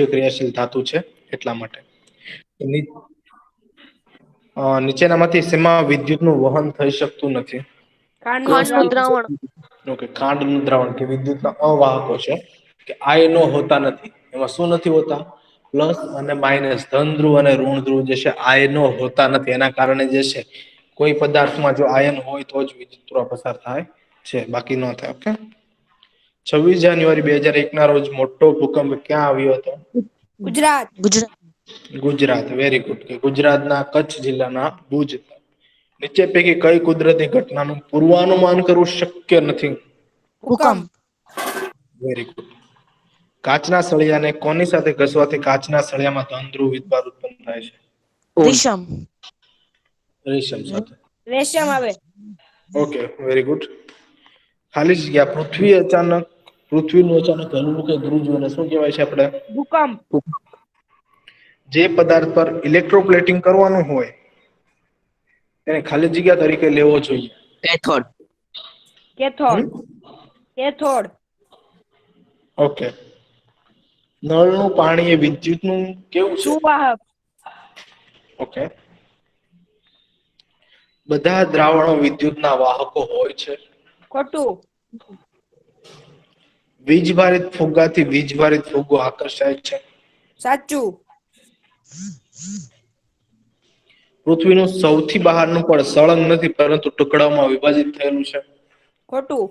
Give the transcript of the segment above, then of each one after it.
ક્રિયાશીલ ધાતુ છે એટલા માટે. નીચેનામાંથી શેમાં વિદ્યુતનું વહન થઈ શકતું નથી? ખાંડનું દ્રાવણ. ઓકે, ખાંડનું દ્રાવણ કે વિદ્યુતના અવાહકો છે કે આયનો હોતા નથી. એમાં શું નથી હોતા? પ્લસ અને માઇનસ, ધન ધ્રુવ અને ઋણ ધ્રુવ જે છે આયનો હોતા નથી. એના કારણે જે છે કોઈ પદાર્થમાં જો આયન હોય તો જ વિદ્યુત પસાર થાય છે, બાકી ન થાય. ઓકે. 26 જાન્યુઆરી 2001 ના રોજ મોટો ભૂકંપ ક્યાં આવ્યો હતો? ગુજરાત. ગુજરાત. Very good. કે ગુજરાતના કચ્છ જિલ્લાના ભુજ. નીચે પૈકી કઈ કુદરતી ઘટનાનું પૂર્વાનુમાન કરવું શક્ય નથી? ભૂકંપ. Very good. કાચના સળિયાને કોની સાથે ઘસવાથી કાચના સળિયામાં ધન ધ્રુવ વિદ્યુતભાર ઉત્પન્ન થાય છે? રેશમ. રેશમ સાથે. રેશમ આવે. Okay, very good. ખાલી જગ્યા. પૃથ્વીનું અચાનક હલવું કે ધ્રુજવું એને શું કહેવાય છે આપણે? ભૂકંપ. જે પદાર્થ પર ઇલેક્ટ્રોપ્લેટિંગ કરવાનું હોય તેને ખાલી જગ્યા તરીકે લેવો જોઈએ. કેથોડ. કેથોડ. ઓકે. નળનું પાણી એ વિદ્યુતનું કેવું છે? સુવાહક. ઓકે. બધા દ્રાવણો વિદ્યુતના વાહકો હોય છે? ખોટું. વીજભારિત ફુગ્ગાથી વીજભારિત ફુગ્ગો આકર્ષાય છે? સાચું. પૃથ્વીનું સૌથી બહારનું પડ સળંગ નથી પરંતુ ટુકડાઓમાં વિભાજિત થયેલું છે? ખોટું.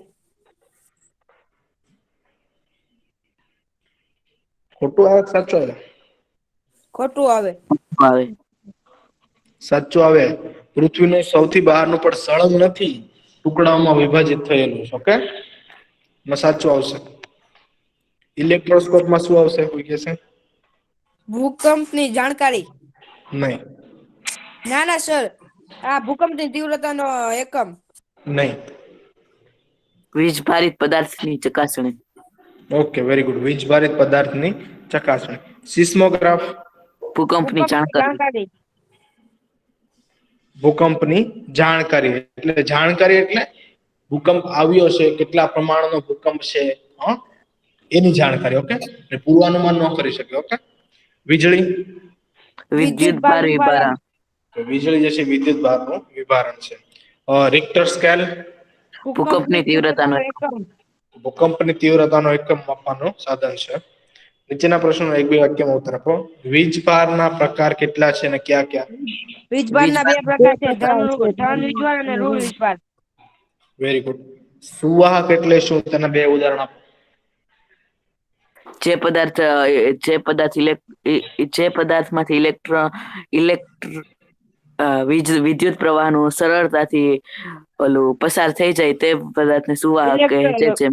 ખોટું આવે કે સાચું આવે? ખોટું આવે. આવે. સાચું આવે. પૃથ્વીનું સૌથી બહારનું પડ સળંગ નથી, ટુકડાઓમાં વિભાજિત થયેલું છે. ઓકે, એમાં સાચું આવશે. ઇલેક્ટ્રોસ્કોપમાં શું આવશે? કોઈ કહેશે? ભૂકંપની જાણકારી. નહીં. ના ના સર, આ ભૂકંપની તીવ્રતાનો એકમ. નહીં. વીજભારિત પદાર્થની ચકાસણી. Okay, very good. વીજભારિત પદાર્થની ચકાસણી. સિસ્મોગ્રાફ. ભૂકંપની જાણકારી. ભૂકંપની જાણકારી એટલે જાણકારી એટલે ભૂકંપ આવ્યો છે, કેટલા પ્રમાણનો ભૂકંપ છે, એની જાણકારી. ઓકે. પૂર્વાનુમાન ન કરી શકે. ઓકે. વીજળી. વિદ્યુત ભાર વિભારણ. વીજળી જે છે વિદ્યુત ભારનું વિભારણ છે. Richter scale. ભૂકંપની તીવ્રતાનો એકમ. ભૂકંપની તીવ્રતાનો એકમ માપવાનું સાધન છે. નીચેના પ્રશ્નોનો એક બે વાક્યમાં ઉત્તર આપો. વીજભારના પ્રકાર કેટલા છે અને કયા કયા? વીજભારના બે પ્રકાર છે, ધન વીજભાર અને ઋણ વીજભાર. Very good. સુવાહક એટલે શું? તેના બે ઉદાહરણ આપો. જે પદાર્થમાંથી વિદ્યુત પ્રવાહનું સરળતાથી ઓલું પસાર થઈ જાય તે પદાર્થને સુવાહક કહે છે.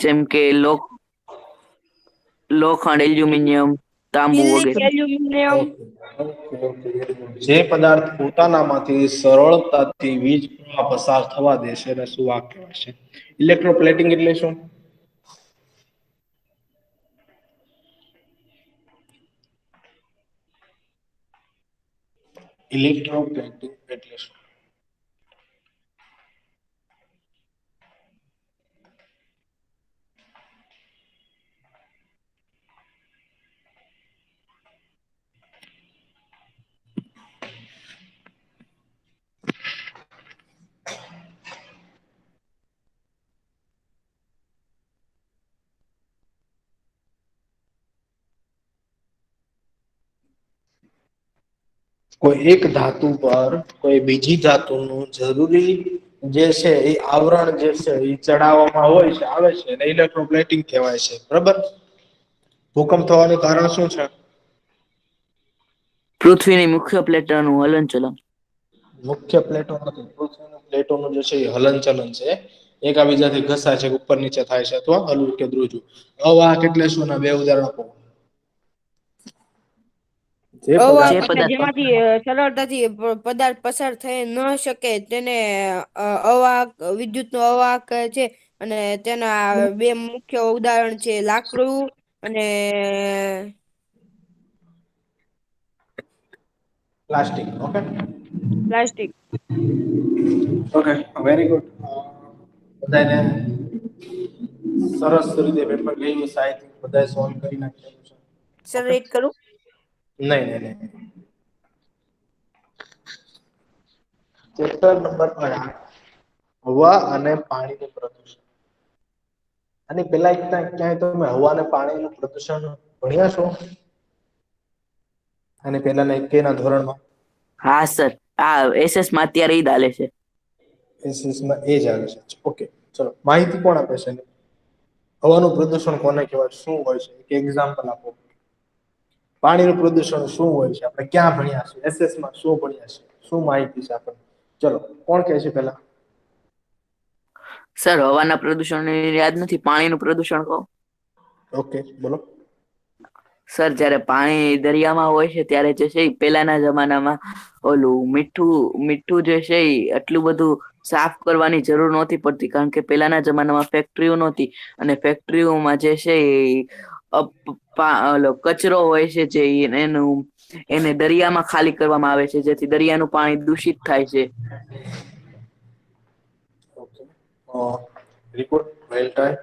જેમ કે લોખંડ, એલ્યુમિનિયમ, તાંબુ વગેરે. એલ્યુમિનિયમ. જે પદાર્થ પોતાનામાંથી સરળતાથી વીજ પ્રવાહ પસાર થવા દેશે એને સુવાહક કહેવાય છે. ઇલેક્ટ્રોપ્લેટિંગ એટલે શું? ઇલેક્ટ્રોપ્લેટિંગ એટલે શું? કોઈ એક ધાતુ પર કોઈ બીજી ધાતુનું જરૂરી જે છે એ આવરણ જે છે એ ચડાવવામાં હોય છે, આવે છે, અને ઇલેક્ટ્રોપ્લેટિંગ કહેવાય છે. બરાબર. ભૂકંપ થવાનું કારણ શું છે? પૃથ્વીની મુખ્ય પ્લેટોનું હલનચલન. મુખ્ય પ્લેટો નથી, પૃથ્વીની પ્લેટોનું જે છે એ હલનચલન છે. એકાબીજાથી ઘસાય છે, ઉપર નીચે થાય છે, અથવા હલવું કે ધ્રુજવું. અવાહક એટલે શું? બે ઉદાહરણ આપો. અવાહક એટલે જેમાંથી સરળતાથી પદાર્થ પસાર થઈ ન શકે તેને અવાહક, વિદ્યુતનો અવાહક કહે છે. અને તેના બે મુખ્ય ઉદાહરણ છે, લાકડું અને plastic. Okay. Plastic. Okay, very good. બધાને સરસ રીતે પેપર ગયું, સાહિત્ય બધા સોલ્વ કરી નાખ્યું છે. સર રીડ કરું? નહીં. ચેપ્ટર નંબર 8, હવા અને પાણીનું પ્રદૂષણ. અને પેલા ક્યાંય તમે હવા અને પાણીનું પ્રદૂષણ ભણ્યા છો? અને પેલાના 1 ના ધોરણમાં? હા સર, આ SS માં અત્યારે ઈ જ હાલે છે. SS માં એ જ આવે છે. ઓકે, ચલો માહિતી કોણ આપે છે? હવાનું પ્રદૂષણ કોને કહેવાય? શું હોય છે? એક એક્ઝામ્પલ આપો. પાણીનું પ્રદૂષણ શું હોય છે? આપણે ક્યાં ભણ્યા છે? SS માં શું ભણ્યા છે? શું માહિતી છે આપણને? ચલો કોણ કહે છે પેલા? સર, હવાના પ્રદૂષણ યાદ નથી, પાણીનું પ્રદૂષણ કહો. ઓકે, બોલો. સર, જ્યારે પાણી દરિયામાં હોય છે ત્યારે જે છે પેલાના જમાનામાં ઓલું મીઠું જે છે એટલું બધું સાફ કરવાની જરૂર નહોતી પડતી, કારણ કે પેલાના જમાનામાં ફેક્ટરીઓ નહોતી અને ફેક્ટરીઓમાં જે છે કચરો હોય છે જે એને દરિયામાં ખાલી કરવામાં આવે છે, જેથી દરિયાનું પાણી દૂષિત થાય છે. Okay, report well done.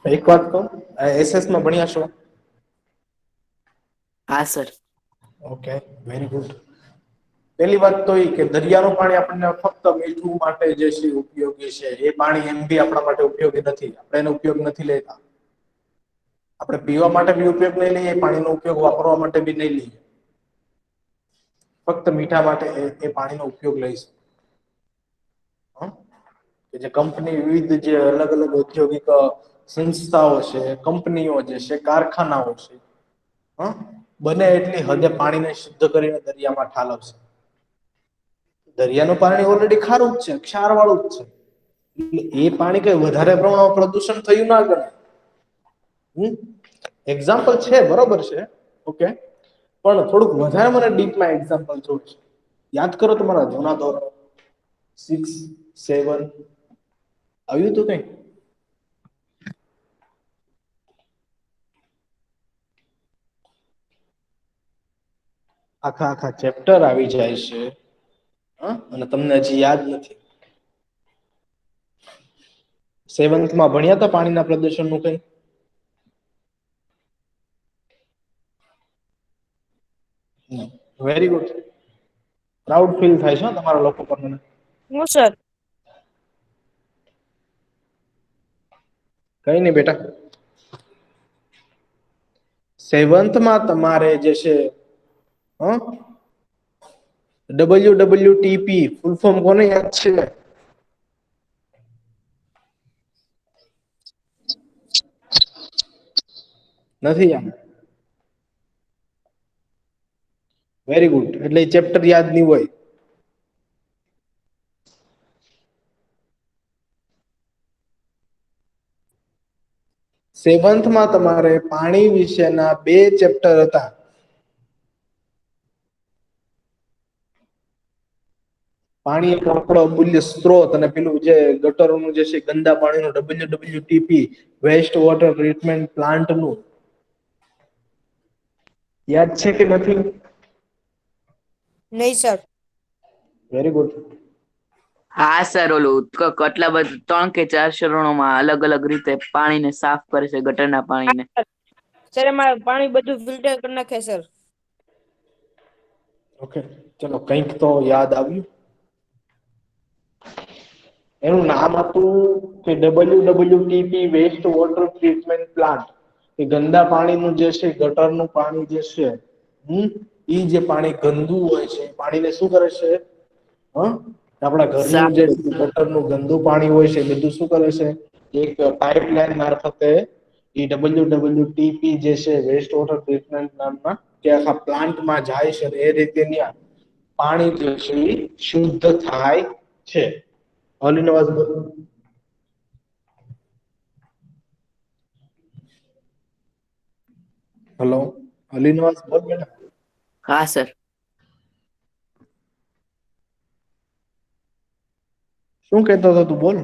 એક વાત કહું, SS માં ભણ્યા છો? હા સર. Okay, very good. પેલી વાત તો એ કે દરિયાનું પાણી આપણને ફક્ત મીઠું માટે જે છે ઉપયોગી છે, એ પાણી એમ બી આપણા માટે ઉપયોગી નથી. આપણે એનો ઉપયોગ નથી લેતા. આપણે પીવા માટે બી ઉપયોગ નહીં લઈએ, પાણીનો ઉપયોગ વાપરવા માટે બી નહીં લઈએ. ફક્ત મીઠા માટે એ પાણીનો ઉપયોગ લઈ છે. કે જે કંપની વિવિધ જે અલગ અલગ ઔદ્યોગિક સંસ્થાઓ છે, કંપનીઓ જે છે, કારખાનાઓ છે, બને એટલી હદે પાણીને શુદ્ધ કરીને દરિયામાં ઠાલવશે. દરિયાનું પાણી ઓલરેડી ખારું જ છે, ક્ષાર વાળું જ છે. એટલે એ પાણી કઈ વધારે પ્રમાણમાં પ્રદૂષણ થયું ના ગણાય. એક્ઝામ્પલ છે, બરોબર છે, ઓકે. પણ થોડુંક વધારે મને ડીપમાં એક્ઝામ્પલ જોવું છે. યાદ કરો તમારા જૂના ધોરણ 6, 7 આવ્યું હતું કઈ? આખા ચેપ્ટર આવી જાય છે, અને તમને હજી યાદ નથી. 7th માં ભણ્યા હતા પાણીના પ્રદૂષણનું કઈ? Very good. પ્રાઉડ ફીલ થાય છે તમારા લોકો પર મને. હું સર? કઈ નઈ બેટા. 7th માં તમારે જે છે WWTP ફૂલ ફોર્મ કોને યાદ છે? નથી યાદ? Very good. એટલે એ ચેપ્ટર યાદ નહીં હોય. સેવન્થમાં તમારે પાણી વિશેના 2 ચેપ્ટર હતા. પાણી એક આપણો અમૂલ્ય સ્ત્રોત, અને પેલું જે ગટરોનું જે છે ગંદા પાણીનું WWTP વેસ્ટ વોટર ટ્રીટમેન્ટ પ્લાન્ટનું યાદ છે કે નથી? નહીં સર. Very good. હા સર, ઓલું કેટલા બધા 3 કે 4 ચરણોમાં અલગ અલગ રીતે પાણીને સાફ કરે છે, ગટરના પાણીને. સર, એમાં પાણી બધું ફિલ્ટર કરી નાખે સર. ઓકે, ચલો કંઈક તો યાદ આવ્યું. એનું નામ હતું કે WWTP waste water treatment plant. એ ગંદા પાણીનું જે છે, ગટરનું પાણી જે છે, ઈ જે પાણી ગંદુ હોય છે, પાણીને શું કરે છે? આપણા ઘરનું સાફ. જે ગટરનું ગંદુ પાણી હોય છે, બધું શું કરે છે? એક પાઇપલાઇન મારફતે WWTP જે છે વેસ્ટ વોટર ટ્રીટમેન્ટ નામના કે આખા પ્લાન્ટમાં જાય છે, એ રીતે ત્યાં પાણી જે છે એ શુદ્ધ થાય છે. ઓલી નો અવાજ બોલો. હેલો, ઓલી નો અવાજ બોલ બેટા. હા સર. શું કહેતો હતો તું? બોલ.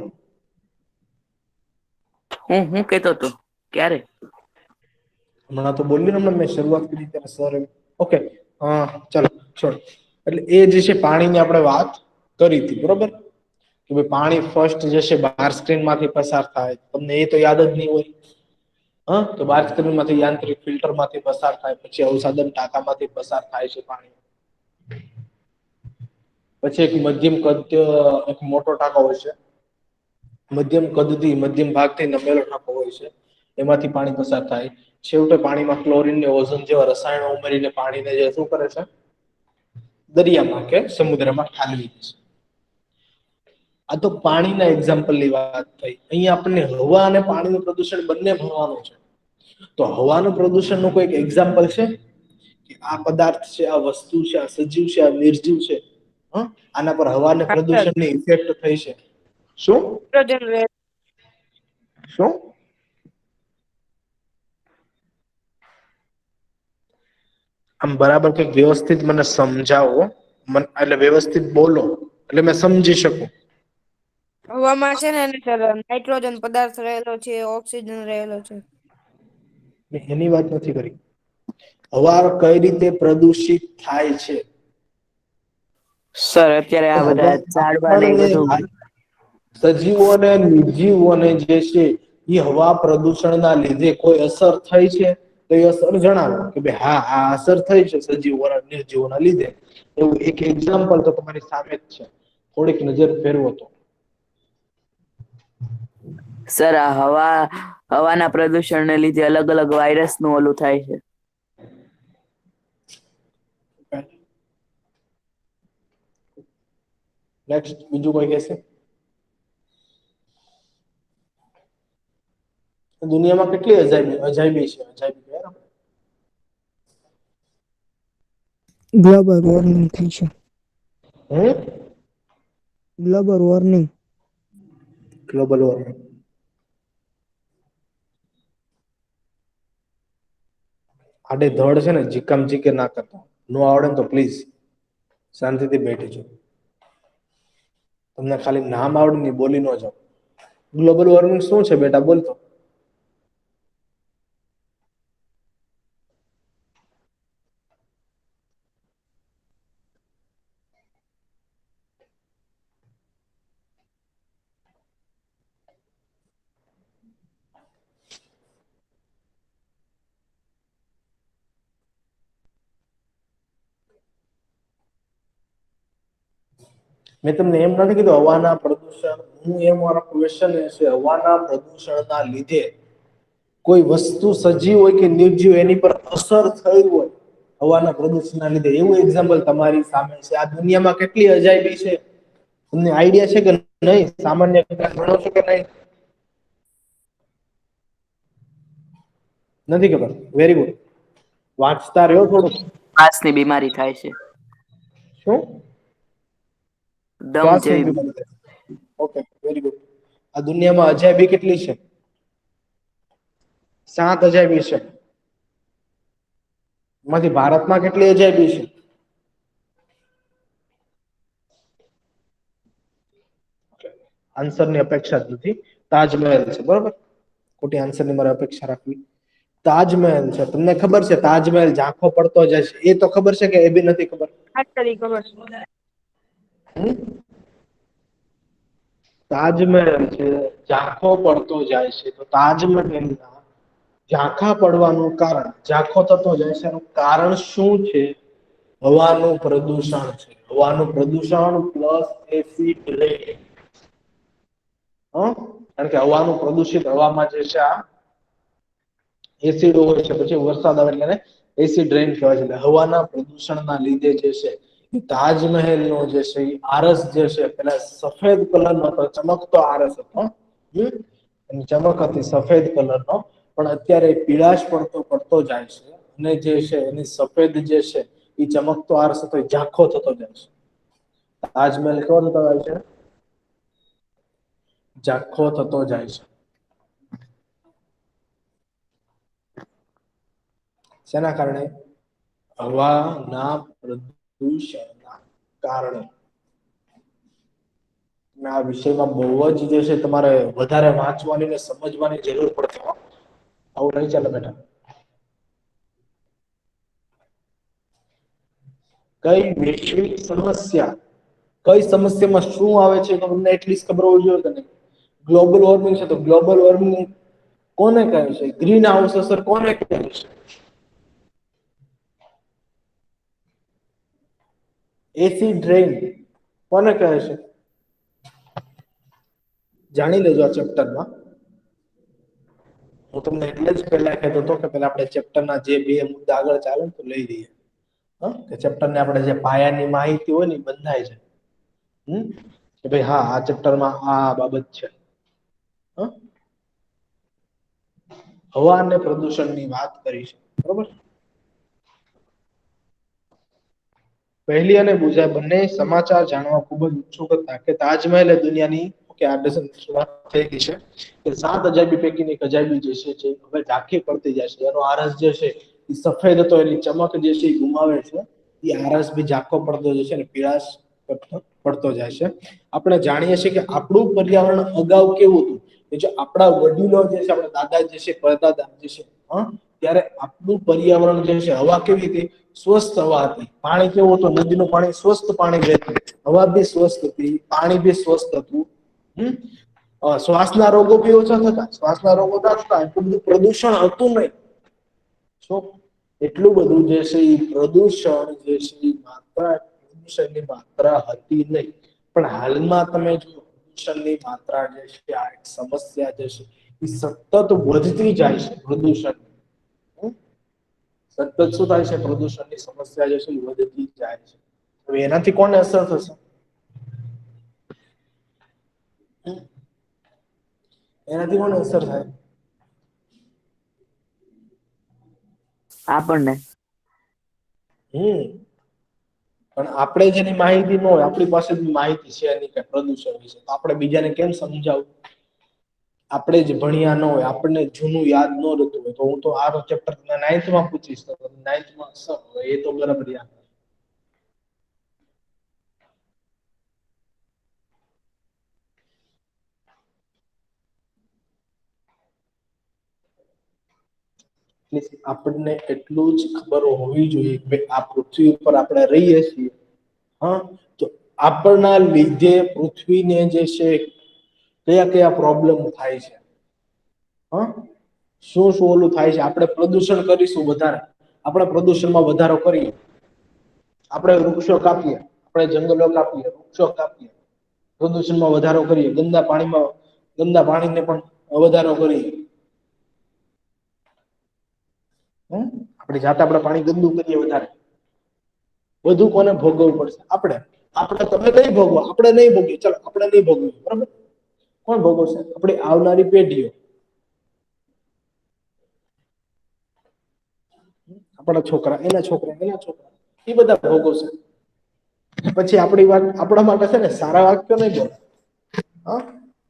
હું કહેતો હતો ક્યારે? હમણાં તો બોલ્યું ને, હમણાં મેં શરૂઆત કરી ત્યારે સર. ઓકે, ચાલો છોડ. એટલે એ જે છે પાણીની આપણે વાત કરી હતી, બરોબર? કે ભાઈ પાણી ફર્સ્ટ જે છે બાર સ્ક્રીન માંથી પસાર થાય, તમને એ તો યાદ જ નહીં હોય. હા, તો બાર સ્ક્રીન માંથી યાંત્રિક ફિલ્ટર માંથી પસાર થાય, પછી અવસાદન ટાંકામાંથી પસાર થાય છે પાણી. પછી એક મધ્યમ કદ એક મોટો ટાંકો હોય છે, મધ્યમ કદથી મધ્યમ ભાગથી નમેલો ટાંકો હોય છે, એમાંથી પાણી પસાર થાય. છેવટે પાણીમાં ક્લોરીન ને ઓઝોન જેવા રસાયણો ઉમેરીને પાણીને જે શું કરે છે, દરિયામાં કે સમુદ્રમાં ઠાલવી દે છે. આ તો પાણીના એક્ઝામ્પલની વાત થઈ. અહીંયા આપણને હવા અને પાણીનું પ્રદૂષણ બંને ભણવાનું છે. તો હવાનું પ્રદૂષણનું કોઈ એક્ઝામ્પલ છે કે આ પદાર્થ છે, આ વસ્તુ છે, આ સજીવ છે, આ નિર્જીવ છે, આના પર હવાને પ્રદૂષણની ઇફેક્ટ થઈ છે? શું શું આમ બરાબર કંઈક વ્યવસ્થિત મને સમજાવો, એટલે વ્યવસ્થિત બોલો એટલે મેં સમજી શકું. હવામાં છે ને સર નાઇટ્રોજન પદાર્થ રહેલો છે, ઓક્સિજન રહેલો છે. મેં એની વાત નથી કરી. હવા કઈ રીતે પ્રદૂષિત થાય છે? સર અત્યારે આ બધા ઝાડવા ને એ બધું સજીવો અને નિર્જીવોને જે છે એ હવા પ્રદૂષણના લીધે કોઈ અસર થઈ છે? તો એ અસર જણાવો કે ભાઈ હા આ અસર થઈ છે સજીવોના નિર્જીવોના લીધે. એવું એક એક્ઝામ્પલ તો તમારી સામે જ છે, થોડીક નજર ફેરવો તો. સર આ હવાના પ્રદૂષણને લીધે અલગ અલગ વાયરસ નું ઓલું થાય છે. નેક્સ્ટ બીજું કોઈ કહેશે? દુનિયામાં કેટલી અજાયબી છે? ગ્લોબલ વોર્મિંગ થઈ છે. હે? Global warming. Global warming. આડે ધડ છે ને જીકમ જીકે ના કરતા. નો આવડે ને તો પ્લીઝ શાંતિથી બેઠી છો. તમને ખાલી નામ આવડે ને બોલી ન જાવ. ગ્લોબલ વોર્મિંગ શું છે બેટા બોલતો? મેં તમને એમ નથી કીધું હવાના પ્રદૂષણ, હું એમ મારો ક્વેશ્ચન એ છે હવાના પ્રદૂષણના લીધે કોઈ વસ્તુ સજીવ હોય કે નિર્જીવ એની પર અસર થઈ હોય હવાના પ્રદૂષણના લીધે, એવું એક્ઝામ્પલ તમારી સામે છે. આ દુનિયામાં કેટલી અજાયબી છે તમને આઈડિયા છે કે નહીં? સામાન્ય ગણો છો કે નહીં? નથી ખબર? Very good. વાંચતા રહ્યો થોડુંક. શ્વાસની બીમારી થાય છે. શું? દમ શ્વાસની જેવી. બીમારી થાય. Okay, very good. આ દુનિયામાં અજાયબી કેટલી છે? 7 અજાયબી છે. એમાંથી ભારતમાં કેટલી અજાયબી છે? આન્સરની અપેક્ષા જ નથી. તાજમહેલ છે, બરોબર? ખોટી આન્સરની મારે અપેક્ષા રાખવી. તાજમહેલ છે. તમને ખબર છે તાજમહેલ ઝાંખો પડતો જાય છે, એ તો ખબર છે કે એ બી નથી ખબર? તાજમહેલ છે ઝાંખો પડતો જાય છે, તો તાજમહેલના ઝાંખા પડવાનું કારણ, ઝાંખો થતો જાય છે એનું કારણ શું છે? હવાનું પ્રદૂષણ છે. હવાનું પ્રદૂષણ પ્લસ એસિડ રેન. કારણ કે હવાનું પ્રદુષિત હવામાં જે છે આ એસિડ હોય છે, પછી વરસાદ આવે એટલે એને એસિડ રેન કહેવાય છે. હવાના પ્રદૂષણના લીધે જે છે તાજમહેલનો જે છે એ આરસ જે છે પેલા સફેદ કલરનો હતો, ચમકતો આરસ હતો. એની ચમક હતી સફેદ કલરનો, પણ અત્યારે પીળાશ પડતો જાય છે અને જે છે એની સફેદ જે છે એ ચમકતો આરસ હતો એ ઝાંખો થતો જાય છે. તાજમહેલ કેવો થતો જાય છે? ઝાંખો થતો જાય છે. શેના કારણે? હવાના પ્રદૂષણના કારણે. આ વિષયમાં બહુ જ જે છે તમારે વધારે વાંચવાની ને સમજવાની જરૂર પડશે. આવું નહીં ચાલે બેટા. કઈ વૈશ્વિક સમસ્યા કઈ સમસ્યામાં શું આવે છે તો તમને એટલીસ્ટ ખબર હોવી જોઈએ કે નહીં. ગ્લોબલ વોર્મિંગ છે તો ગ્લોબલ વોર્મિંગ કોને કહે છે? ગ્રીન હાઉસ અસર કોને કહે છે? એસિડ રેઇન કોને કહે છે? જાણી લેજો આ ચેપ્ટરમાં. હું તમને એટલે જ પહેલા કહેતો હતો કે પહેલા આપણે ચેપ્ટરના જે બે મુદ્દા આગળ ચાલે તો લઈ લઈએ. કે ચેપ્ટરને આપણે જે પાયાની માહિતી હોય ને એ બંધાય છે. કે ભાઈ હા આ ચેપ્ટરમાં આ બાબત છે. હવા અને પ્રદૂષણની વાત કરી છે, બરોબર. પહેલી અને બીજા બંને સમાચાર જાણવા ખૂબ જ ઉત્સુક હતા કે તાજમહેલ એ દુનિયાની કે આ શરૂઆત થઈ ગઈ છે કે 7 અજાયબી પૈકીની એક અજાયબી જે છે હવે ઝાંખી પડતી જાય છે. એનો આરસ જે છે એ સફેદ હતો, એની ચમક જે છે એ ગુમાવે છે. એ આરસ બી ઝાંખો પડતો જાય છે અને પીળાશ પડતો જાય છે. આપણે જાણીએ છીએ કે આપણું પર્યાવરણ અગાઉ કેવું હતું કે જો આપણા વડીલો જે છે, આપણા દાદા જે છે, પરદાદા જે છે, ત્યારે આપણું પર્યાવરણ જે છે, હવા કેવી હતી? સ્વસ્થ હવા હતી. પાણી કેવું હતું? નદીનું પાણી સ્વસ્થ પાણી વહેતું. હવા બી સ્વસ્થ હતી, પાણી બી સ્વસ્થ હતું. શ્વાસના રોગો બી ઓછા થતા. શ્વાસના રોગો ના થતા, એટલું બધું પ્રદૂષણ હતું નહીં. શું એટલું બધું જે છે એ પ્રદૂષણ જે છે પ્રદૂષણની માત્રા હતી નહીં. પણ હાલમાં તમે જો પ્રદૂષણની માત્રા જે છે આ એક સમસ્યા જે છે એ સતત વધતી જાય છે. પ્રદૂષણ સતત શું થાય છે? પ્રદૂષણની સમસ્યા જે છે એ વધતી જાય છે. હવે એનાથી કોને અસર થશે? એનાથી કોને અસર થાય? આપણને. પણ આપણે જેની માહિતી ન હોય, આપણી પાસે માહિતી છે નહીં કે પ્રદૂષણ વિશે, તો આપણે બીજાને કેમ સમજાવું? આપણે જ ભણ્યા ન હોય, આપણને જૂનું યાદ ન રહેતું હોય, તો હું તો આ ચેપ્ટર 9th માં પૂછીશ તો 9th માં એ તો બરાબર યાદ. આપણને એટલું જ ખબર હોવી જોઈએ કે આ પૃથ્વી ઉપર આપણે રહીએ છીએ, તો આપણના લીધે પૃથ્વીને જે છે કયા કયા પ્રોબ્લેમ થાય છે, શું શું ઓલું થાય છે. આપણે પ્રદૂષણ કરીશું વધારે, આપણે પ્રદૂષણમાં વધારો કરીએ, આપણે વૃક્ષો કાપીએ, આપણે જંગલો કાપીએ, વૃક્ષો કાપીએ, પ્રદૂષણમાં વધારો કરીએ, ગંદા પાણીને પણ વધારો કરીએ. આપણે જાતે આપણે પાણી ગંદુ કરીએ વધારે, બધું કોને ભોગવવું પડશે? આપણે. તમે નહીં ભોગવો, આપણે નહીં ભોગવીએ, ચાલો આપણે નહીં ભોગવીએ, બરાબર. કોણ ભોગવશે? આપણી આવનારી પેઢીઓ, આપણા છોકરા, એના છોકરા, એના છોકરા, એ બધા ભોગવશે. પછી આપણી વાત આપણા માટે છે ને સારા વાક્યો નહીં બોલે.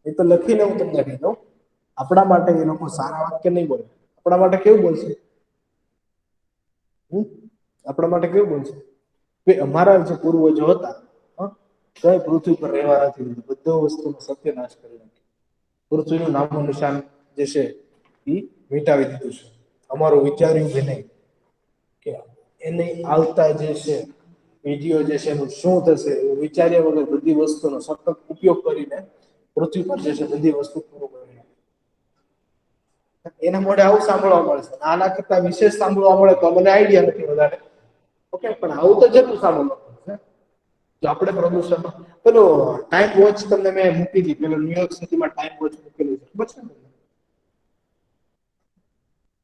એ તો લખીને હું તમને કહી દઉં, આપણા માટે એ લોકો સારા વાક્ય નહીં બોલે. આપણા માટે કેવું બોલશે? આપણા માટે કેવું બોલશે? કે અમારા જે પૂર્વજો હતા, કઈ પૃથ્વી પર રહેવા નથી દીધું, બધો વસ્તુનો સત્યનાશ કરી નાખ્યો. પૃથ્વીનું નામનું નિશાન જે છે એ મિટાવી દીધું છે. અમારું વિચાર્યું કે નહીં કે એને આવતા જે છે પેઢીઓ જે છે એનું શું થશે એવું વિચાર્યા વગર બધી વસ્તુનો સતત ઉપયોગ કરીને પૃથ્વી પર જે છે બધી વસ્તુ પૂરું કરી. એના મોઢે આવું સાંભળવા મળે છે. આના કરતા વિશેષ સાંભળવા મળે તો મને આઈડિયા નથી વધારે. ઓકે, પણ આવું તો જરૂર સાંભળવા મળે. જો આપણે પ્રદૂષણ પેલો ટાઈમ વોચ તમને મેં મૂકી હતી, પેલો ન્યુયોર્ક સિટીમાં ટાઈમ વોચ મૂકેલું છે, ખબર છે ને?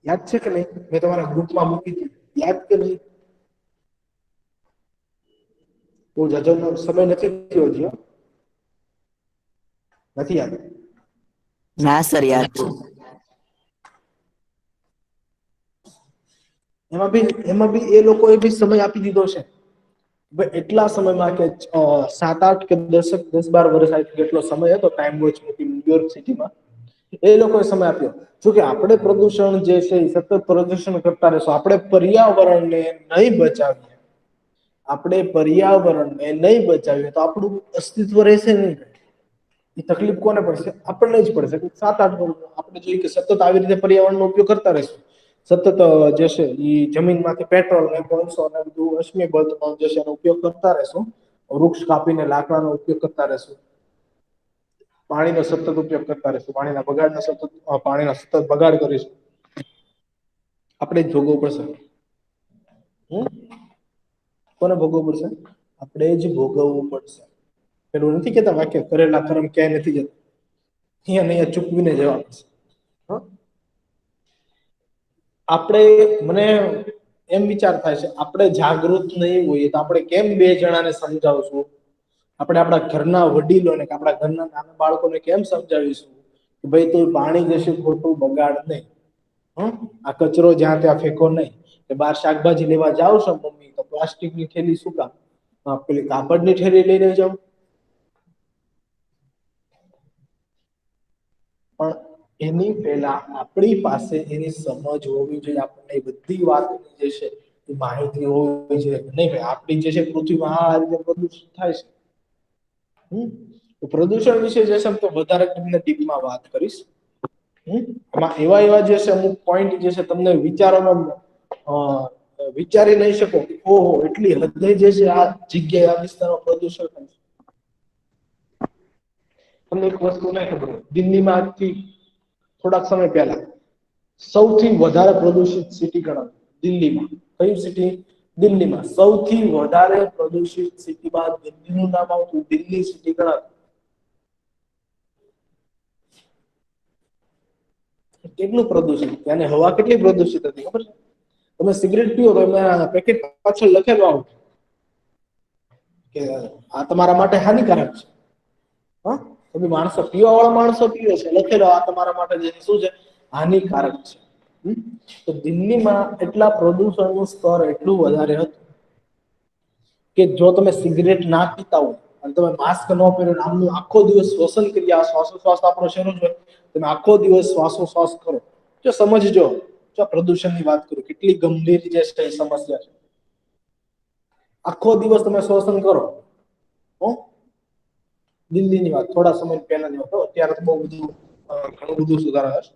યાદ છે કે નહીં? મેં તમારા ગ્રુપમાં મૂકી હતી, યાદ કે નહીં? બહુ જાજો સમય નથી થયો હજી, નથી યાદ? ના સર, યાદ છે. એમાં બી એ લોકોએ બી સમય આપી દીધો છે. એટલા સમયમાં કે 7-8 કે 10-12 વર્ષ કેટલો સમય હતો ટાઈમ વોચ મૂકી ન્યુયોર્ક સિટીમાં, એ લોકોએ સમય આપ્યો. જો કે આપણે પ્રદૂષણ જે છે એ સતત પ્રદૂષણ કરતા રહેશું, આપણે પર્યાવરણને નહીં બચાવીએ, તો આપણું અસ્તિત્વ રહેશે નહીં. એ તકલીફ કોને પડશે? આપણને જ પડશે. 7-8 વર્ષ આપણે જોઈએ કે સતત આવી રીતે પર્યાવરણનો ઉપયોગ કરતા રહેશું, સતત જે છે એ જમીનમાંથી પેટ્રોલ ને કોલસો ને બધું અશ્મિ બળતણનો જે છે એનો ઉપયોગ કરતા રહેશું, વૃક્ષ કાપીને લાકડાનો ઉપયોગ કરતા રહેશું, પાણીનો સતત ઉપયોગ કરતા રહેશું, પાણીનો સતત બગાડ કરીશું, આપણે જ ભોગવવું પડશે. કોને ભોગવવું પડશે? આપણે જ ભોગવવું પડશે. પેલું નથી કેતા વાક્ય, કરેલા કર્મ ક્યાંય નથી જતા, અહીંયા ને અહીંયા ચૂકવીને જવા પડશે. આપણે, મને એમ વિચાર થાય છે, આપણે જાગૃત નહીં હોઈએ તો આપણે કેમ બે જણાને સમજાવશું? આપણે આપણા ઘરના વડીલોને કે આપણા ઘરના નાના બાળકોને કેમ સમજાવીશું કે ભાઈ તું પાણી જશે ખોટું બગાડ નહીં, આ કચરો જ્યાં ત્યાં ફેંકો નહીં, કે બહાર શાકભાજી લેવા જાવ છો મમ્મી તો પ્લાસ્ટિકની થેલી શું કામ, પેલી કાપડની થેલી લઈને જાવ. પણ એની પહેલા આપણી પાસે એની સમજ હોવી જોઈએ, આપણને બધી વાતની જે છે એ માહિતી હોવી જોઈએ. નહીં ભાઈ, આપણી જે છે પૃથ્વીમાં આ રીતે પ્રદૂષિત થાય છે. પ્રદૂષણ વિશે જે છે તો વધારે તમને ડીપમાં વાત કરીશ. એમાં એવા જે છે અમુક પોઈન્ટ જે છે તમને વિચારોમાં વિચારી નહીં શકો, ઓહો એટલી હદે જે છે આ જગ્યાએ આ વિસ્તારમાં પ્રદૂષણ થાય છે. તમને એક વસ્તુ નહીં ખબર હોય, દિલ્હીમાં આજથી થોડાક સમય પહેલા સૌથી વધારે પ્રદૂષિત સિટી ગણાતી દિલ્હીમાં. કઈ સિટી? દિલ્હીમાં. સૌથી વધારે પ્રદૂષિત સિટીમાં દિલ્હીનું નામ આવતું, દિલ્હી સિટી ગણાતું. કેટલું પ્રદૂષિત, ત્યાંની હવા કેટલી પ્રદૂષિત હતી ખબર છે? તમે સિગરેટ પીઓ તો એમાં પેકેટ પાછળ લખેલું આવે કે આ તમારા માટે હાનિકારક છે. તમે માણસો, પીવા વાળા માણસો પીવે છે, લખેલો આ તમારા માટે જે શું છે, હાનિકારક છે. તો દિલ્હીમાં એટલા પ્રદૂષણનું સ્તર એટલું વધારે હતું કે જો તમે સિગરેટ ના પીતા હો અને તમે માસ્ક ન પહેરો, આમનું આખો દિવસ શ્વસન કરી, આ શ્વાસોશ્વાસ આપણો શરૂ છે, તમે આખો દિવસ શ્વાસોશ્વાસ કરો, જો સમજજો, જો પ્રદૂષણની વાત કરું કેટલી ગંભીર જે છે એ સમસ્યા છે. આખો દિવસ તમે શ્વસન કરો, દિલ્હીની વાત થોડા સમય પહેલાની વાત, અત્યારે તો બહુ બધું ઘણું બધું સુધારા છે.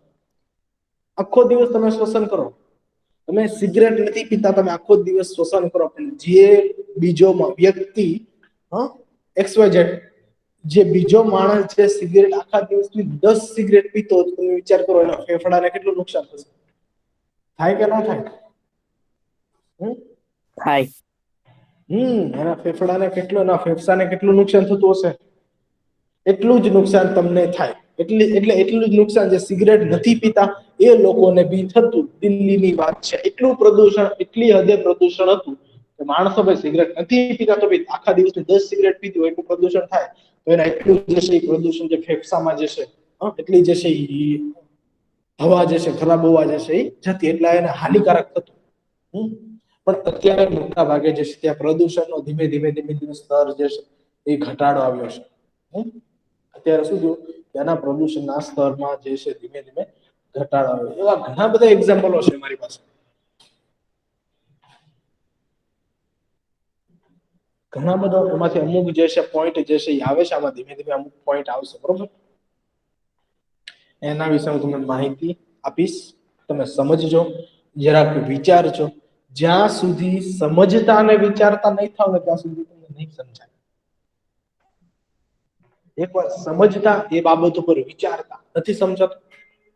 આખો દિવસ તમે શ્વસન કરો, તમે સિગરેટ નથી પીતા, તમે આખો દિવસ શ્વસન કરો, પણ જે બીજો વ્યક્તિ XYZ જે બીજો માણસ છે સિગરેટ આખા દિવસની 10 સિગરેટ પીતો, તમે વિચાર કરો એના ફેફડાને કેટલું નુકસાન થશે? થાય કે ન થાય? થાય. એના ફેફડાને કેટલું, એના ફેફસાને કેટલું નુકસાન થતું હશે? એટલું જ નુકસાન તમને થાય. એટલું જ નુકસાન જે સિગરેટ નથી પીતા એ લોકોને બી થતું. દિલ્હીની વાત છે. એટલું પ્રદૂષણ, એટલી હદે પ્રદૂષણ હતું કે માણસો ભાઈ સિગરેટ નથી પીતા તો બી આખા દિવસની 10 સિગરેટ પીતી હોય એટલું પ્રદૂષણ થાય તો એના એટલું જે છે પ્રદૂષણ જે ફેફસામાં જે છે એટલી જે છે હવા જે છે, ખરાબ હવા જે છે એ જતી, એટલે એને હાનિકારક થતું. પણ અત્યારે મોટા ભાગે જે છે ત્યાં પ્રદૂષણનો ધીમે ધીમે સ્તર જે છે એ ઘટાડો આવ્યો છે. અત્યારે શું થયું, ત્યાંના પ્રદૂષણના સ્તરમાં જે છે ધીમે ધીમે ઘટાડો આવ્યો. એવા ઘણા બધા એક્ઝામ્પલો છે મારી પાસે, ઘણા બધા. એમાંથી અમુક જે છે પોઈન્ટ જે છે એ આવે છે, આમાં ધીમે ધીમે અમુક પોઈન્ટ આવશે, બરોબર? એના વિશે હું તમને માહિતી આપીશ, તમે સમજજો, જરાક વિચારજો. જ્યાં સુધી સમજતા અને વિચારતા નહીં થાવ ને ત્યાં સુધી તમને નહીં સમજાય. એકવાર સમજતા એ બાબત ઉપર વિચારતા નથી સમજાતું,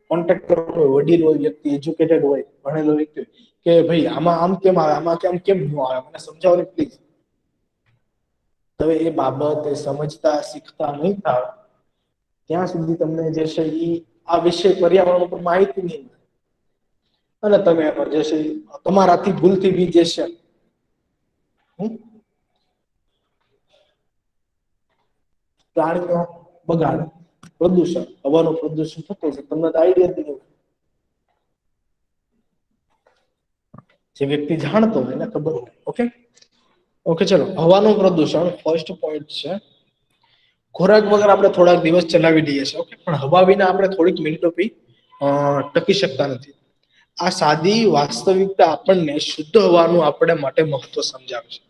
કોન્ટેક્ટ કરો, વડીલ હોય વ્યક્તિ, એજ્યુકેટેડ હોય, ભણેલો વ્યક્તિ કે ભાઈ આમાં આમ કેમ આવે, આમાં કેમ ન આવે, મને સમજાવો ને પ્લીઝ. હવે એ બાબત સમજતા શીખતા નહીં થાવ ત્યાં સુધી તમને જે છે એ આ વિષય પર્યાવરણ ઉપર માહિતી નહીં મળે, અને તમે જે છે તમારાથી ભૂલથી બી જે છે પ્રાણીનો બગાડ, પ્રદૂષણ, હવાનું પ્રદૂષણ થતું છે, તમને તો આઈડિયા જ નહીં. જે વ્યક્તિ જાણતો હોય એને ખબર હોય. ઓકે ચલો, હવાનું પ્રદૂષણ ફર્સ્ટ પોઈન્ટ છે. ખોરાક વગર આપણે થોડાક દિવસ ચલાવી દઈએ છીએ, ઓકે, પણ હવા વિના આપણે થોડીક મિનિટો બી ટકી શકતા નથી. આ સાદી વાસ્તવિકતા આપણને શુદ્ધ હવાનું આપણે માટે મહત્વ સમજાવે છે.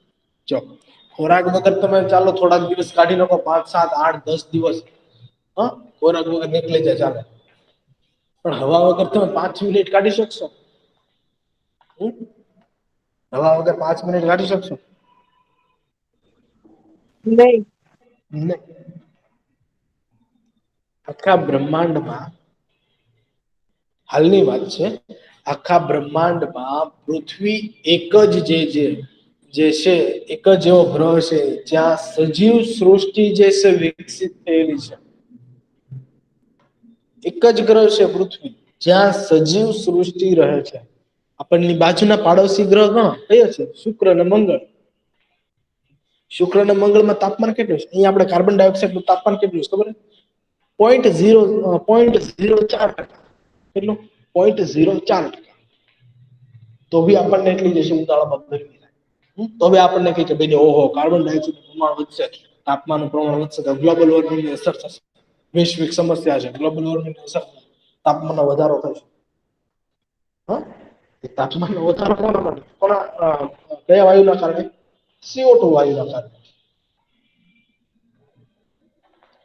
જો ખોરાક વગર તમે ચાલો થોડાક દિવસ કાઢી નાખો, 5, 7, 8, 10 દિવસ, ખોરાક વગર નીકળી જાય ચાલે, પણ હવા વગર તમે 5 મિનિટ કાઢી શકશો? હવા વગર 5 મિનિટ કાઢી શકશો? નહીં. નહીં. આખા બ્રહ્માંડમાં હાલની વાત છે, આખા બ્રહ્માંડમાં પૃથ્વી એક જ જે છે એક જ એવો ગ્રહ છે જ્યાં સજીવ સૃષ્ટિ જે છે વિકસિત થયેલી છે. એક જ ગ્રહ છે પૃથ્વી જ્યાં સજીવ સૃષ્ટિ રહે છે. આપણની બાજુના પાડોશી ગ્રહ કયો છે? શુક્ર અને મંગળ. શુક્ર અને મંગળમાં તાપમાન કેટલું છે? અહીંયા આપણે કાર્બન ડાયોક્સાઇડ નું તાપમાન કેટલું છે ખબર છે? 0.04%. કેટલું? 0.04%. તો બી આપણને એટલી જશે ઉતાળામાં ગરમી થાય. તો બી આપણને કહે કે ભાઈ ઓહો કાર્બન ડાયોક્સાઇડ પ્રમાણ વધશે, તાપમાનનું પ્રમાણ વધશે તો ગ્લોબલ વોર્મિંગની અસર થશે. વૈશ્વિક સમસ્યા છે, ગ્લોબલ વોર્મિંગની અસર, તાપમાનમાં વધારો થશે. હા, તાપમાનમાં વધારો કોના માટે? કયા વાયુના કારણે? CO2 વાયુના કારણે.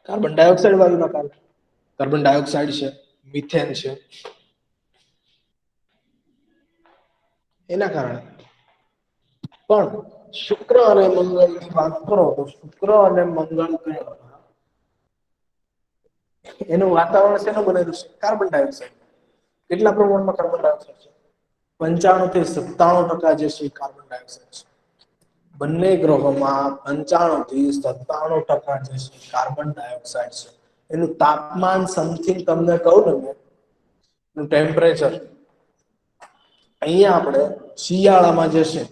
કાર્બન ડાયોક્સાઇડ વાયુના કારણે. કાર્બન ડાયોક્સાઇડ છે, મિથેન છે, એના કારણે. પણ શુક્ર અને મંગળની વાત કરો તો શુક્ર અને મંગળ એનું વાતાવરણ શેનું બનેલું છે? Carbon dioxide. કેટલા પ્રમાણમાં કાર્બન ડાયોક્સાઇડ છે? 95 થી 97% જે છે કાર્બન ડાયોક્સાઇડ છે. બંને ગ્રહોમાં 95 થી 97% જે છે કાર્બન ડાયોક્સાઇડ છે. એનું તાપમાન સમથિંગ તમને કહું ને એનું ટેમ્પરેચર અહીંયા આપણે શિયાળામાં જે છે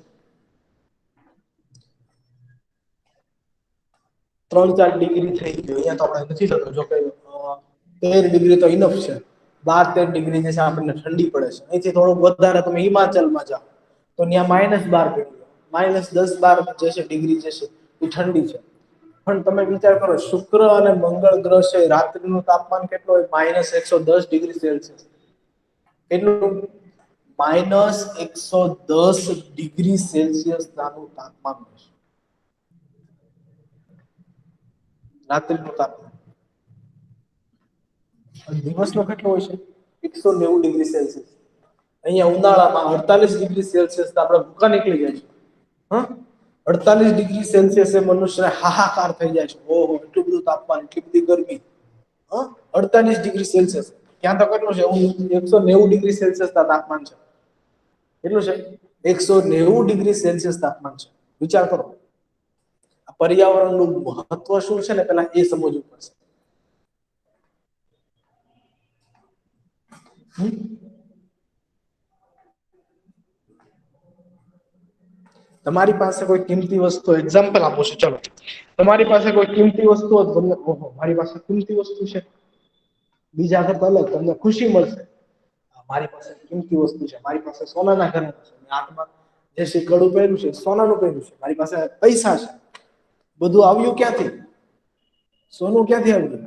3-4 ડિગ્રી થઈ ગયું. અહીંયા તો આપણે નથી થતું, જો કે 13 ડિગ્રી તો ઇનફ છે. 12-13 ડિગ્રી જે છે આપણને ઠંડી પડે છે. અહીંથી થોડુંક વધારે તમે હિમાચલમાં જાઓ તો ત્યાં -12 -10-12 જે છે ડિગ્રી જે છે એ ઠંડી છે. પણ તમે વિચાર કરો શુક્ર અને મંગળ ગ્રહ છે, રાત્રિનું તાપમાન કેટલું હોય? -110 ડિગ્રી સેલ્સિયસ. એટલું -110 ડિગ્રી સેલ્સિયસ તાપમાન હોય છે રાત્રિનું તાપમાન. દિવસનો કેટલો હોય છે? 190 ડિગ્રી સેલ્સિયસ. અહીંયા ઉનાળામાં 48 ડિગ્રી સેલ્સિયસ તો આપણે ભૂકા નીકળી જાય છે. હા, 48 ડિગ્રી સેલ્સિયસ એ મનુષ્યને હાહાકાર થઈ જાય છે. ઓહો, એટલું બધું તાપમાન, એટલી બધી ગરમી. હા, 48 ડિગ્રી સેલ્સિયસ. ત્યાં તો કેટલું છે? 190 ડિગ્રી સેલ્સિયસ તાપમાન છે. કેટલું છે? 190 ડિગ્રી સેલ્સિયસ તાપમાન છે. વિચાર કરો. પર્યાવરણનું મહત્વ શું છે ને પેલા એ સમજવું પડશે. તમારી પાસે કોઈ કિંમતી વસ્તુ, એક્ઝામ્પલ આપું છું, ચલો તમારી પાસે કોઈ કિંમતી વસ્તુ હોય તમને ઓહો મારી પાસે કિંમતી વસ્તુ છે, બીજા કરતા અલગ તમને ખુશી મળશે. મારી પાસે કિંમતી વસ્તુ છે, મારી પાસે સોનાના ઘરેણા છે, હાથમાં જે છે કડું પહેર્યું છે સોનાનું પહેર્યું છે, મારી પાસે પૈસા છે. બધું આવ્યું ક્યાંથી? સોનું ક્યાંથી આવ્યું?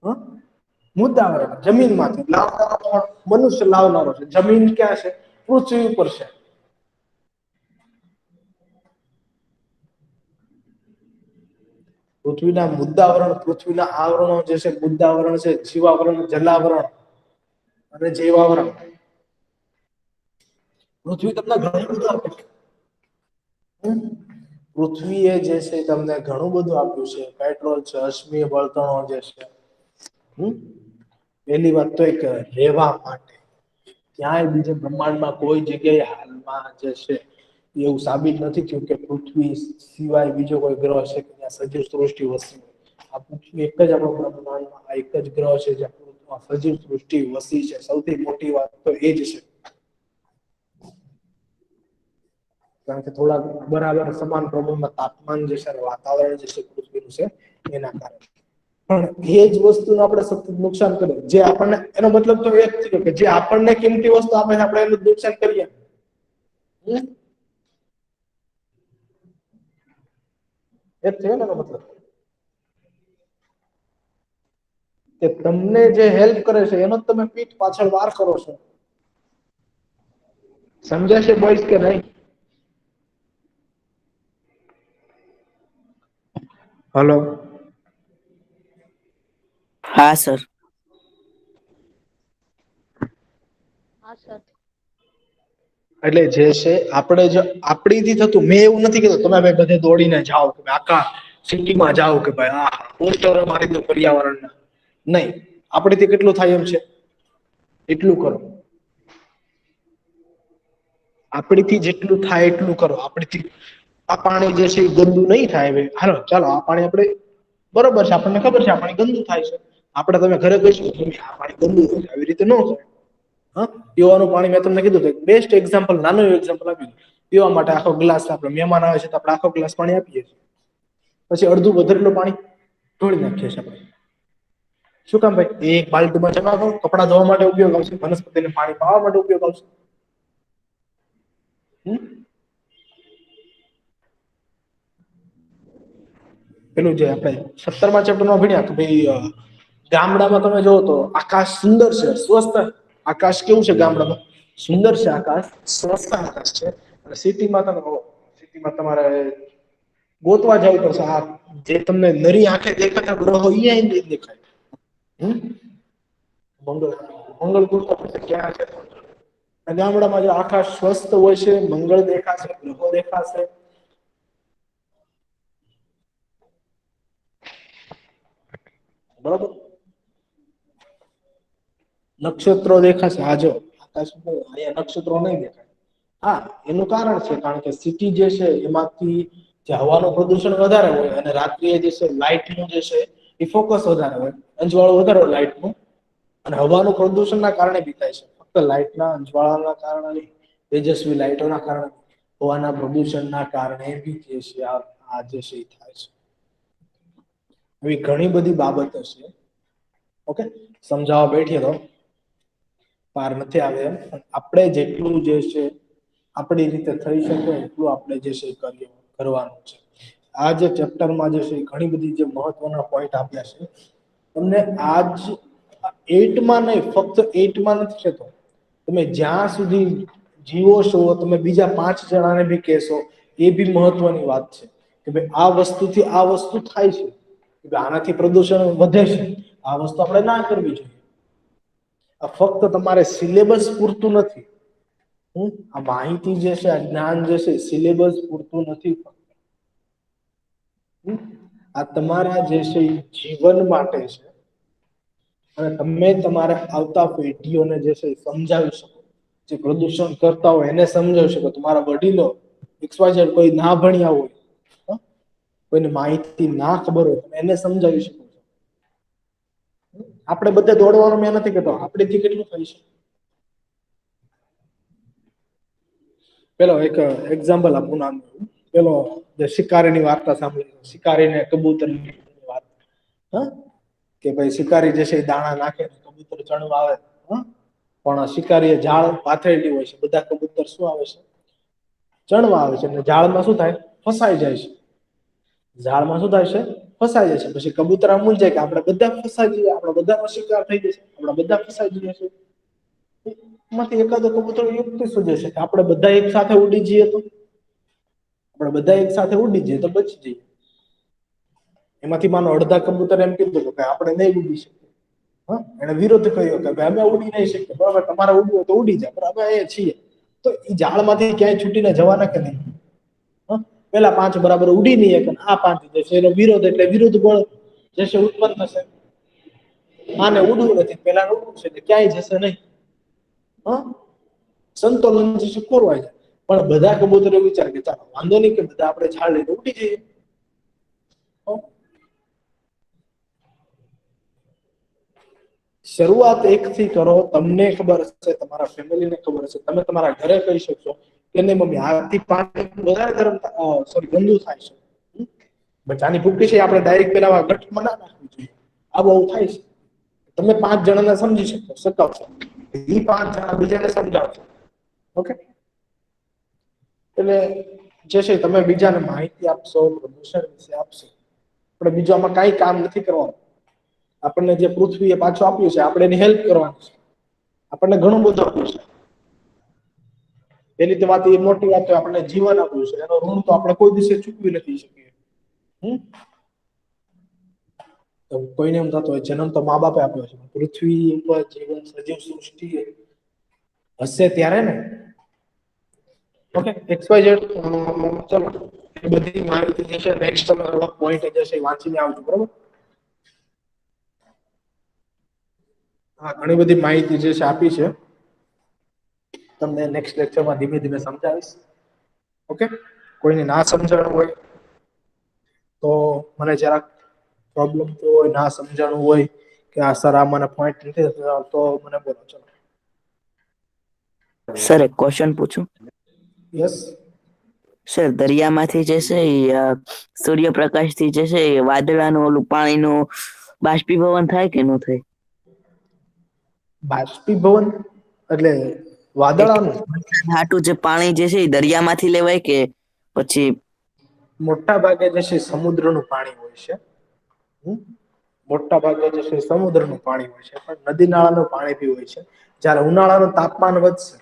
હા, મુદ્દા જમીનમાંથી લાવનારો કોણ? મનુષ્ય લાવનારો છે. જમીન ક્યાં છે? પૃથ્વી ઉપર છે. પૃથ્વીના મુદ્દાવરણ, પૃથ્વીના આવરણો જે છે, મુદ્દાવરણ છે, જીવાવરણ, જલાવરણ અને જૈવાવરણ. પૃથ્વી તમને ઘણું બધું આપે છે. પૃથ્વીએ જે છે તમને ઘણું બધું આપ્યું છે. પેટ્રોલ છે, અશ્મિય બળતણો જે છે. પહેલી વાત તો એક રહેવા માટે. ક્યાંય બીજે બ્રહ્માંડમાં કોઈ જગ્યાએ હાલમાં જે છે એવું સાબિત નથી થયું કે પૃથ્વી સિવાય બીજો કોઈ ગ્રહ છે કે જ્યાં સજીવ સૃષ્ટિ વસે. આ પૃથ્વી એક જ આપણો બ્રહ્માંડમાં આ એક જ ગ્રહ છે જ્યાં સજીવ સૃષ્ટિ વસી છે. સૌથી મોટી વાત તો એ જ છે. કારણ કે થોડા બરાબર સમાન પ્રમાણમાં તાપમાન જે છે, વાતાવરણ જે છે પૃથ્વીનું છે એના કારણે. પણ એ જ વસ્તુનું આપણે સતત નુકસાન કરીએ, જે આપણને, એનો મતલબ તો એ જ થયો કે જે આપણને કિંમતી વસ્તુ આપે છે આપણે એનું નુકસાન કરીએ. એ જ થયો ને એનો મતલબ. કે તમને જે હેલ્પ કરે છે એનો જ તમે પીઠ પાછળ વાર કરો છો. સમજાય છે બોયસ કે નહીં? હલો. હા સર. હા સર. એટલે જે છે આપણે જે આપણીથી થતું, મેં એવું નથી કીધું તમે ભાઈ બધે દોડીને જાઓ કે ભાઈ આખા સિટીમાં જાઓ કે ભાઈ આ પોસ્ટર મારી દો પર્યાવરણના. નહીં, આપણેથી કેટલું થાય એમ છે એટલું કરો. આપણીથી જેટલું થાય એટલું કરો. આપણીથી આ પાણી જે છે એ ગંદુ નહીં થાય. હવે હાલો ચાલો આ પાણી આપણે બરોબર છે, આપણને ખબર છે આ પાણી ગંદુ થાય છે. આપણે તમે ઘરે કહીશું આ પાણી ગંદુ થાય, આવી રીતે ન થાય. હા, પીવાનું પાણી મેં તમને કીધું કે બેસ્ટ એક્ઝામ્પલ, નાનું એવું એક્ઝામ્પલ આપ્યું. પીવા માટે આખો ગ્લાસ, આપણે મહેમાન આવે છે તો આપણે આખો ગ્લાસ પાણી આપીએ છીએ, પછી અડધું વધેલું પાણી ઢોળી નાખીએ છીએ આપણે. શું કામ ભાઈ? એક બાલ્ટીમાં જમા કરો, કપડાં ધોવા માટે ઉપયોગ આવશે, વનસ્પતિને પાણી પાવા માટે ઉપયોગ આવશે. પેલું જે આપણે 17મા ચેપ્ટરમાં ભણ્યા કે ભાઈ ગામડામાં તમે જોવો તો આકાશ સુંદર છે, સ્વસ્થ આકાશ. કેવું છે ગામડામાં? સુંદર છે આકાશ, સ્વસ્થ આકાશ છે. અને સિટીમાં તમે સિટીમાં તમારે ગોતવા જવું પડશે. આ જે તમને નરી આંખે દેખાતા ગ્રહો ઈ નહીં દેખાય. મંગળ મંગળ ગોતવા પડશે ક્યાં છે. ગામડામાં જે આકાશ સ્વસ્થ હોય છે, મંગળ દેખાશે, ગ્રહો દેખાશે. બરોબર, નક્ષત્રો દેખાશે. આ જો આકાશ અહીંયા નક્ષત્રો નહીં દેખાય. હા, એનું કારણ છે કારણ કે સિટી જે છે એમાંથી જે હવાનું પ્રદૂષણ વધારે હોય અને રાત્રિએ જે છે લાઇટનું જે છે એ ફોકસ વધારે હોય, અંજવાળું વધારે હોય લાઇટનું, અને હવાનું પ્રદૂષણના કારણે બી થાય છે. ફક્ત લાઇટના અંજવાળાના કારણે, તેજસ્વી લાઇટોના કારણે, હવાના પ્રદૂષણના કારણે બી જે છે આ જે છે એ થાય છે. એવી ઘણી બધી બાબતો છે. ઓકે, સમજાવવા બેઠીએ તો પાર નથી આવે એમ. આપણે જેટલું જે છે આપણી રીતે થઈ શકે એટલું આપણે જે છે કરવાનું છે. આ જે ચેપ્ટરમાં જે છે ઘણી બધી જે મહત્વના પોઈન્ટ આપ્યા છે. તમને આજ 8માં નહીં, ફક્ત 8માં નથી કહેતો, તમે જ્યાં સુધી જીવો છો તમે બીજા 5 જણાને બી કહેશો, એ બી મહત્વની વાત છે કે ભાઈ આ વસ્તુથી આ વસ્તુ થાય છે, કે આનાથી પ્રદૂષણ વધે છે, આ વસ્તુ આપણે ના કરવી જોઈએ. આ ફક્ત તમારે સિલેબસ પૂરતું નથી. આ માહિતી જે છે, આ જ્ઞાન જે છે સિલેબસ પૂરતું નથી. આ તમારા જે છે એ જીવન માટે છે. અને તમે તમારા આવતા પેઢીઓને જે છે સમજાવી શકો, જે પ્રદૂષણ કરતા હોય એને સમજાવી શકો. તમારા વડીલો XYZ કોઈ ના ભણ્યા હોય, કોઈને માહિતી ના ખબર હોય, એને સમજાવી શકો. આપણે બધે દોડવાનું મેં નથી કહેતો, આપણેથી કેટલું થઈ છે. પેલો એક એક્ઝામ્પલ આપું નામ, પેલો જે શિકારીની વાર્તા સાંભળી, શિકારીને કબૂતરની વાત. કે ભાઈ શિકારી જે છે એ દાણા નાખે, કબૂતર ચણવા આવે, પણ શિકારીએ જાળ પાથરેલી હોય છે, બધા કબૂતર શું આવે છે? ચણવા આવે છે. અને જાળમાં શું થાય? ફસાઈ જાય છે. ઝાડમાં શું થાય છે? ફસાઈ જાય છે. પછી કબૂતર મૂંઝાય કે આપણે બધા ફસાઈ જઈએ, આપણે બધાનો શિકાર થઈ જશે, આપણે બધા ફસાઈ જઈએ છીએ. એમાંથી એકાદો કબૂતર યુક્તિ સૂજે છે કે આપણે બધા એક સાથે ઉડી જઈએ તો, આપણે બધા એક સાથે ઉડી જઈએ તો બચી જઈએ. એમાંથી માનો અડધા કબૂતર એમ કીધું કે આપણે નહીં ઉડી શકીએ. એને વિરોધ કર્યો કે ભાઈ અમે ઉડી નહીં શકીએ. બરાબર, તમારે ઉડવું હોય તો ઉડી જાય, બરાબર એ છીએ. તો એ ઝાડમાંથી ક્યાંય છૂટીને જવાના કે નહીં? પેલા 5 બરાબર ઉડી નહીં શકે, આ 5 જે છે એનો વિરોધ, એટલે વિરુદ્ધ બળ જે છે ઉત્પન્ન થશે. આને ઉડવું નથી, પેલા ઉડવું છે, એટલે ક્યાંય જશે નહીં. સંતુલન જે છે ખોરવાય જાય. પણ બધા કબૂતરો વિચાર કે ચાલો વાંધો નહીં, કે બધા આપણે ઝાડ લઈને ઉડી જઈએ. શરૂઆત 1 થી કરો. તમને ખબર હશે, તમારા ફેમિલીને ખબર હશે, તમે તમારા ઘરે કહી શકશો કે નહીં મમ્મી આથી પાણી વધારે ગરમ ગંદુ થાય છે. બચાની ભૂકી છે, આપણે ડાયરેક્ટ પેલા ગટરમાં ના નાખવી જોઈએ. આ બહુ થાય છે. તમે 5 જણાને સમજી શકાવશો, એ 5 જણા બીજાને સમજાવશો. ઓકે, એટલે જે છે તમે બીજાને માહિતી આપશો, પ્રદૂષણ વિશે આપશો. આપણે બીજું આમાં કાંઈ કામ નથી કરવાનું. આપણને જે પૃથ્વીએ પાછું આપ્યું છે, આપણે એની હેલ્પ કરવાની છે. આપણને ઘણું બધું આપ્યું છે. એની વાત એ મોટી વાત, આપણને જીવન આપ્યું છે, એનો ઋણ તો આપણે કોઈ દિવસે ચૂકવી નથી શકીએ. તો કોઈને એમ થતું હોય જન્મ તો મા બાપે આપ્યો છે, પૃથ્વી ઉપર જીવન સજીવ સૃષ્ટિ હશે ત્યારે ને. ઓકે XYZ ચલો એ બધી માહિતી જે છે નેક્સ્ટ તમે પોઈન્ટ જે છે એ વાંચીને આવજો બરોબર. હા ઘણી બધી માહિતી જે છે આપી છે તમને નેક્સ્ટ લેક્ચરમાં ધીમે ધીમે સમજાવીશ. ઓકે કોઈને ના સમજાણું હોય તો મને જરાક પ્રોબ્લેમ થયો હોય ના સમજાણું હોય કે આ સર આ મને પોઈન્ટ નથી તો મને બોલો ચલો. સર એક ક્વેશ્ચન પૂછું? યસ. સર દરિયામાંથી જે છે સૂર્યપ્રકાશ થી જે છે વાદળાનું ઓલું પાણીનું બાષ્પીભવન થાય કે ન થાય? બાષ્પીભવન એટલે વાદળાનું હાટું જે પાણી જે છે એ દરિયામાંથી લેવાય કે પછી? મોટા ભાગે જે છે સમુદ્રનું પાણી હોય છે. મોટા ભાગે જે છે સમુદ્રનું પાણી હોય છે પણ નદી નાળાનું પાણી બી હોય છે. જ્યારે ઉનાળાનું તાપમાન વધશે